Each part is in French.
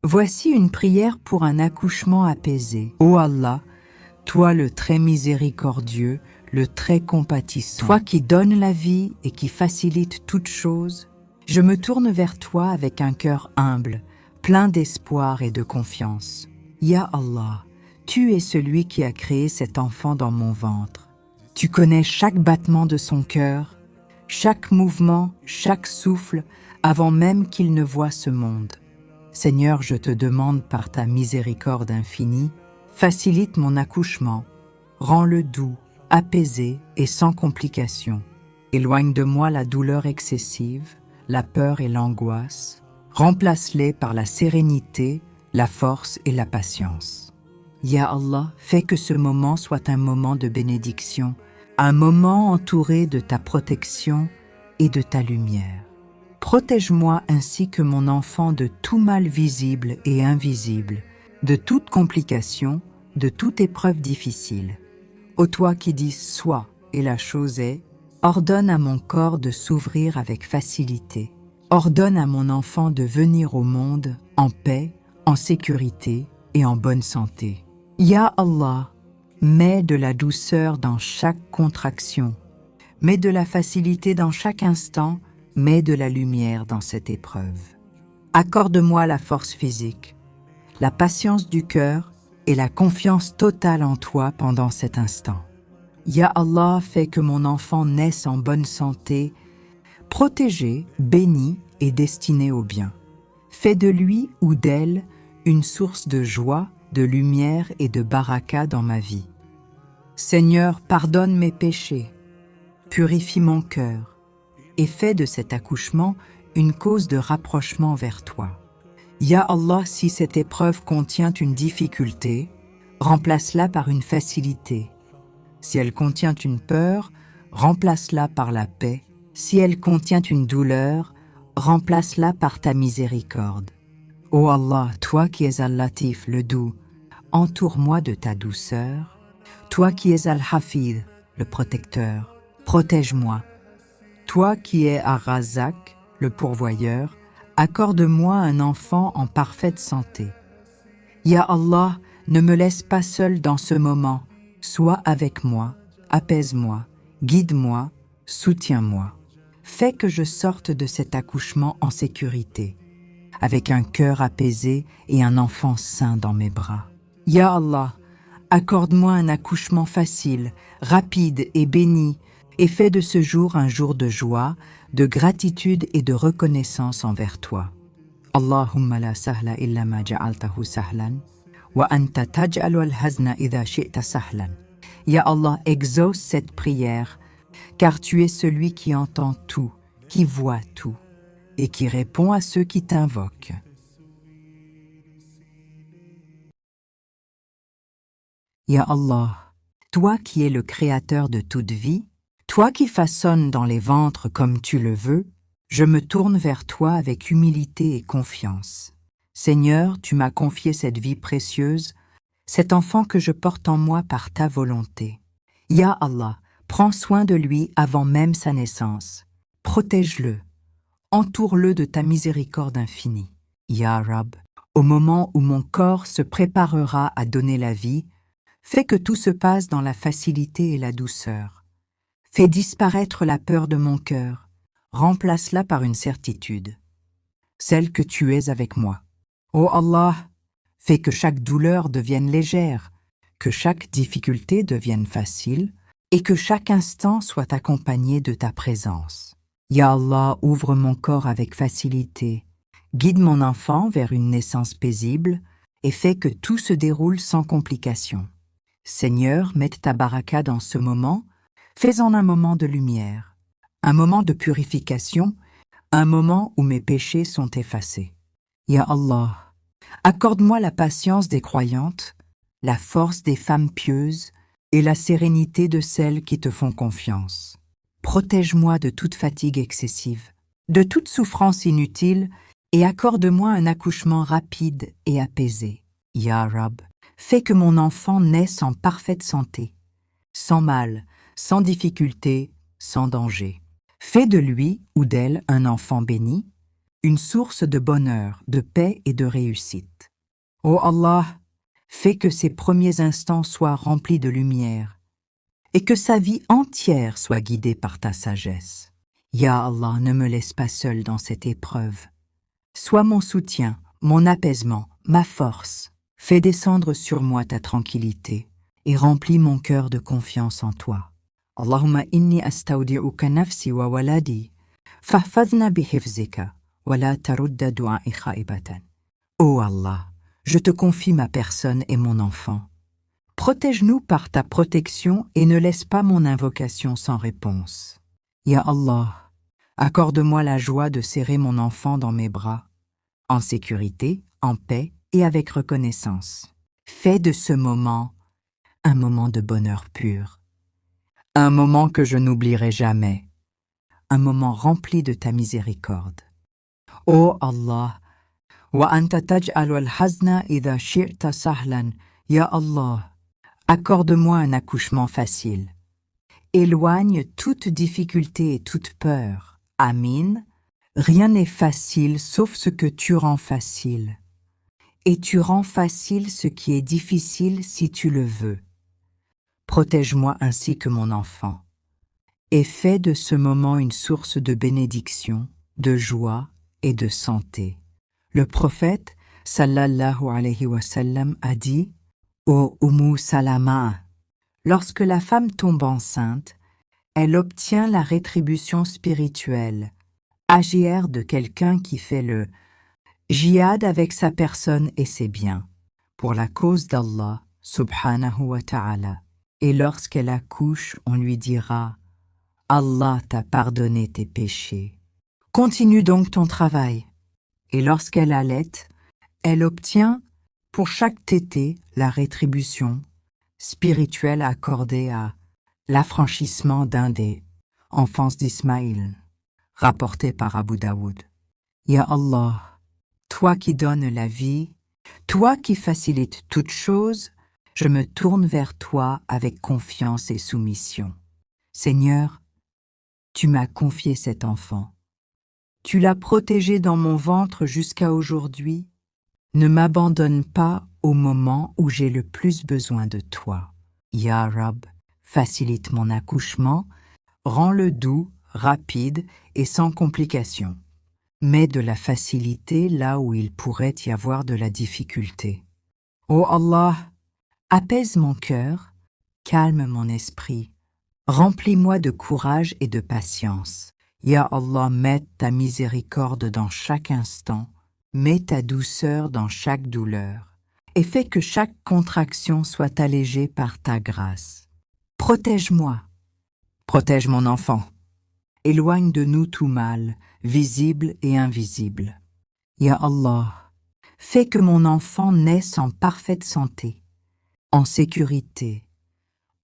Voici une prière pour un accouchement apaisé. Ô Allah, toi le très miséricordieux, le très compatissant, toi qui donnes la vie et qui facilites toutes choses, je me tourne vers toi avec un cœur humble, plein d'espoir et de confiance. Ya Allah, tu es celui qui a créé cet enfant dans mon ventre. Tu connais chaque battement de son cœur, chaque mouvement, chaque souffle, avant même qu'il ne voie ce monde. Seigneur, je te demande par ta miséricorde infinie, facilite mon accouchement, rends-le doux, apaisé et sans complications. Éloigne de moi la douleur excessive, la peur et l'angoisse, remplace-les par la sérénité, la force et la patience. Ya Allah, fais que ce moment soit un moment de bénédiction, un moment entouré de ta protection et de ta lumière. Protège-moi ainsi que mon enfant de tout mal visible et invisible, de toute complication, de toute épreuve difficile. Ô toi qui dis « sois » et la chose est, ordonne à mon corps de s'ouvrir avec facilité. Ordonne à mon enfant de venir au monde en paix, en sécurité et en bonne santé. Ya Allah, mets de la douceur dans chaque contraction, mets de la facilité dans chaque instant, mets de la lumière dans cette épreuve. Accorde-moi la force physique, la patience du cœur et la confiance totale en toi pendant cet instant. Ya Allah, fais que mon enfant naisse en bonne santé, protégé, béni et destiné au bien. Fais de lui ou d'elle une source de joie, de lumière et de baraka dans ma vie. Seigneur, pardonne mes péchés, purifie mon cœur et fais de cet accouchement une cause de rapprochement vers toi. Ya Allah, si cette épreuve contient une difficulté, remplace-la par une facilité. Si elle contient une peur, remplace-la par la paix. Si elle contient une douleur, remplace-la par ta miséricorde. Ô Allah, toi qui es Al-Latif, le doux, entoure-moi de ta douceur. Toi qui es Al-Hafid, le protecteur, protège-moi. Toi qui es Ar-Razak, le pourvoyeur, accorde-moi un enfant en parfaite santé. Ya Allah, ne me laisse pas seul dans ce moment, sois avec moi, apaise-moi, guide-moi, soutiens-moi. Fais que je sorte de cet accouchement en sécurité, avec un cœur apaisé et un enfant sain dans mes bras. Ya Allah, accorde-moi un accouchement facile, rapide et béni, et fais de ce jour un jour de joie, de gratitude et de reconnaissance envers toi. Allahumma la sahla illa ma ja'altahu sahlan, wa anta taj'alu al-hazna idha shi'ta sahlan. Ya Allah, exauce cette prière, car tu es celui qui entend tout, qui voit tout, et qui répond à ceux qui t'invoquent. Ya Allah, toi qui es le créateur de toute vie, toi qui façonnes dans les ventres comme tu le veux, je me tourne vers toi avec humilité et confiance. Seigneur, tu m'as confié cette vie précieuse, cet enfant que je porte en moi par ta volonté. Ya Allah, prends soin de lui avant même sa naissance. Protège-le, entoure-le de ta miséricorde infinie. Ya Rab, au moment où mon corps se préparera à donner la vie, fais que tout se passe dans la facilité et la douceur. Fais disparaître la peur de mon cœur, remplace-la par une certitude, celle que tu es avec moi. Ô Allah, fais que chaque douleur devienne légère, que chaque difficulté devienne facile, et que chaque instant soit accompagné de ta présence. Ya Allah, ouvre mon corps avec facilité, guide mon enfant vers une naissance paisible, et fais que tout se déroule sans complications. Seigneur, mets ta baraka dans ce moment, fais-en un moment de lumière, un moment de purification, un moment où mes péchés sont effacés. Ya Allah, accorde-moi la patience des croyantes, la force des femmes pieuses et la sérénité de celles qui te font confiance. Protège-moi de toute fatigue excessive, de toute souffrance inutile et accorde-moi un accouchement rapide et apaisé. Ya Rab, fais que mon enfant naisse en parfaite santé, sans mal, sans difficulté, sans danger. Fais de lui ou d'elle un enfant béni, une source de bonheur, de paix et de réussite. Ô Allah, fais que ses premiers instants soient remplis de lumière et que sa vie entière soit guidée par ta sagesse. Ya Allah, ne me laisse pas seul dans cette épreuve. Sois mon soutien, mon apaisement, ma force. Fais descendre sur moi ta tranquillité et remplis mon cœur de confiance en toi. Allahumma inni astaudi'uka nafsi wa waladi, fahfazna bihifzika, wa la tarudda du'a'i khaibatan. Ô Allah, je te confie ma personne et mon enfant. Protège-nous par ta protection et ne laisse pas mon invocation sans réponse. Ya Allah, accorde-moi la joie de serrer mon enfant dans mes bras, en sécurité, en paix et avec reconnaissance. Fais de ce moment un moment de bonheur pur, un moment que je n'oublierai jamais, un moment rempli de ta miséricorde. Ô Allah, wa anta taj'alu al-hazna idha shi'ta sahlan, ya Allah, accorde-moi un accouchement facile. Éloigne toute difficulté et toute peur. Amin. Rien n'est facile sauf ce que tu rends facile. Et tu rends facile ce qui est difficile si tu le veux. Protège-moi ainsi que mon enfant. Et fais de ce moment une source de bénédiction, de joie et de santé. Le prophète, sallallahu alayhi wa sallam, a dit « Ô Ummu Salama », lorsque la femme tombe enceinte, elle obtient la rétribution spirituelle, AGR de quelqu'un qui fait le jihad avec sa personne et ses biens, pour la cause d'Allah, subhanahu wa ta'ala. Et lorsqu'elle accouche, on lui dira « Allah t'a pardonné tes péchés. Continue donc ton travail. » Et lorsqu'elle allaite, elle obtient, pour chaque tété, la rétribution spirituelle accordée à l'affranchissement d'un des enfants d'Ismaïl, rapporté par Abu Daoud. Ya Allah, toi qui donnes la vie, toi qui facilites toutes choses, je me tourne vers toi avec confiance et soumission. Seigneur, tu m'as confié cet enfant. Tu l'as protégé dans mon ventre jusqu'à aujourd'hui. Ne m'abandonne pas au moment où j'ai le plus besoin de toi. Ya Rab, facilite mon accouchement, rends-le doux, rapide et sans complications. Mets de la facilité là où il pourrait y avoir de la difficulté. Ô Allah, apaise mon cœur, calme mon esprit, remplis-moi de courage et de patience. Ya Allah, mets ta miséricorde dans chaque instant, mets ta douceur dans chaque douleur, et fais que chaque contraction soit allégée par ta grâce. Protège-moi, protège mon enfant. Éloigne de nous tout mal, visible et invisible. Ya Allah, fais que mon enfant naisse en parfaite santé, en sécurité,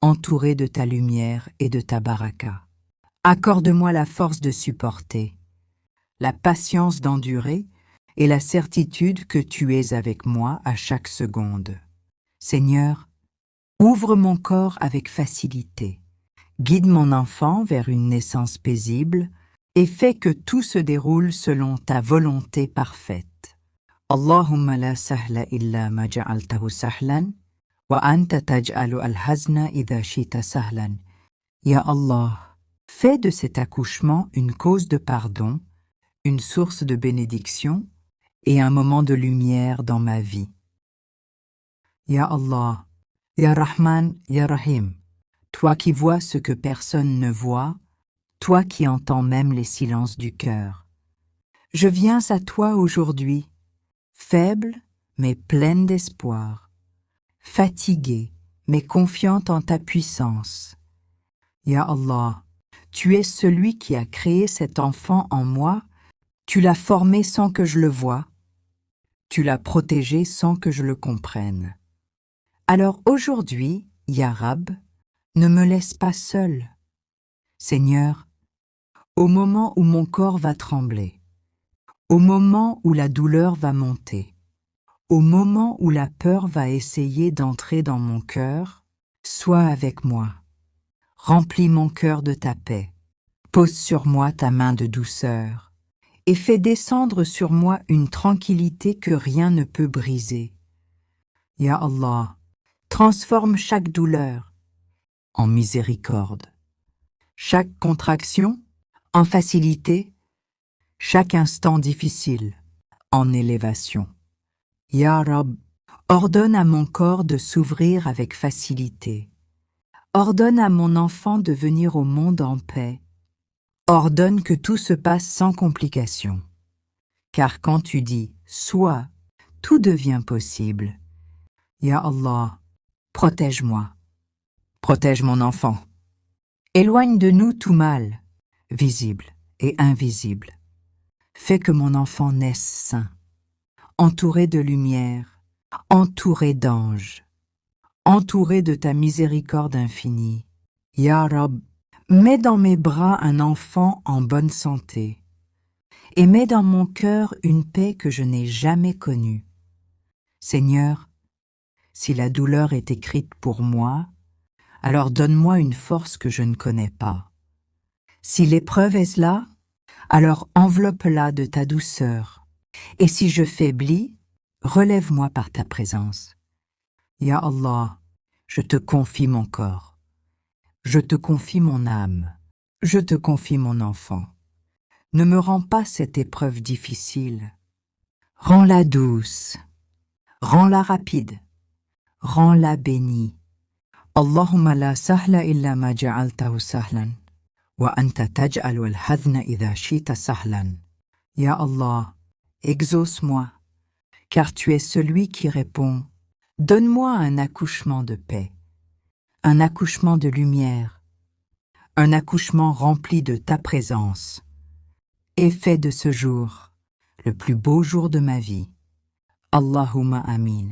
entouré de ta lumière et de ta baraka. Accorde-moi la force de supporter, la patience d'endurer et la certitude que tu es avec moi à chaque seconde. Seigneur, ouvre mon corps avec facilité, guide mon enfant vers une naissance paisible et fais que tout se déroule selon ta volonté parfaite. Allahumma la sahla illa ma ja'altahu sahlan wa anta taj'alu al-hazna idha shita sahlan. Ya Allah, fais de cet accouchement une cause de pardon, une source de bénédiction et un moment de lumière dans ma vie. Ya Allah, Ya Rahman, Ya Rahim, toi qui vois ce que personne ne voit, toi qui entends même les silences du cœur. Je viens à toi aujourd'hui, faible mais pleine d'espoir, fatiguée mais confiante en ta puissance. Ya Allah, tu es celui qui a créé cet enfant en moi, tu l'as formé sans que je le voie, tu l'as protégé sans que je le comprenne. Alors aujourd'hui, Ya Rab, ne me laisse pas seul. Seigneur, au moment où mon corps va trembler, au moment où la douleur va monter, au moment où la peur va essayer d'entrer dans mon cœur, sois avec moi. Remplis mon cœur de ta paix. Pose sur moi ta main de douceur et fais descendre sur moi une tranquillité que rien ne peut briser. Ya Allah, transforme chaque douleur en miséricorde, chaque contraction en facilité, chaque instant difficile en élévation. Ya Rab, ordonne à mon corps de s'ouvrir avec facilité. Ordonne à mon enfant de venir au monde en paix. Ordonne que tout se passe sans complication. Car quand tu dis « sois », tout devient possible. Ya Allah, protège-moi. Protège mon enfant. Éloigne de nous tout mal, visible et invisible. Fais que mon enfant naisse sain, entouré de lumière, entouré d'anges, entouré de ta miséricorde infinie. Ya Rab, mets dans mes bras un enfant en bonne santé, et mets dans mon cœur une paix que je n'ai jamais connue. Seigneur, si la douleur est écrite pour moi, alors donne-moi une force que je ne connais pas. Si l'épreuve est là, alors enveloppe-la de ta douceur, et si je faiblis, relève-moi par ta présence. Ya Allah, je te confie mon corps, je te confie mon âme, je te confie mon enfant. Ne me rends pas cette épreuve difficile. Rends-la douce, rends-la rapide, rends-la bénie. Allahumma la sahla illa ma ja'altahu sahlan, wa anta taj'alu al-hazna idha shita sahlan. Ya Allah, exauce-moi, car tu es celui qui répond. Donne-moi un accouchement de paix, un accouchement de lumière, un accouchement rempli de ta présence, et fais de ce jour le plus beau jour de ma vie. Allahumma amin.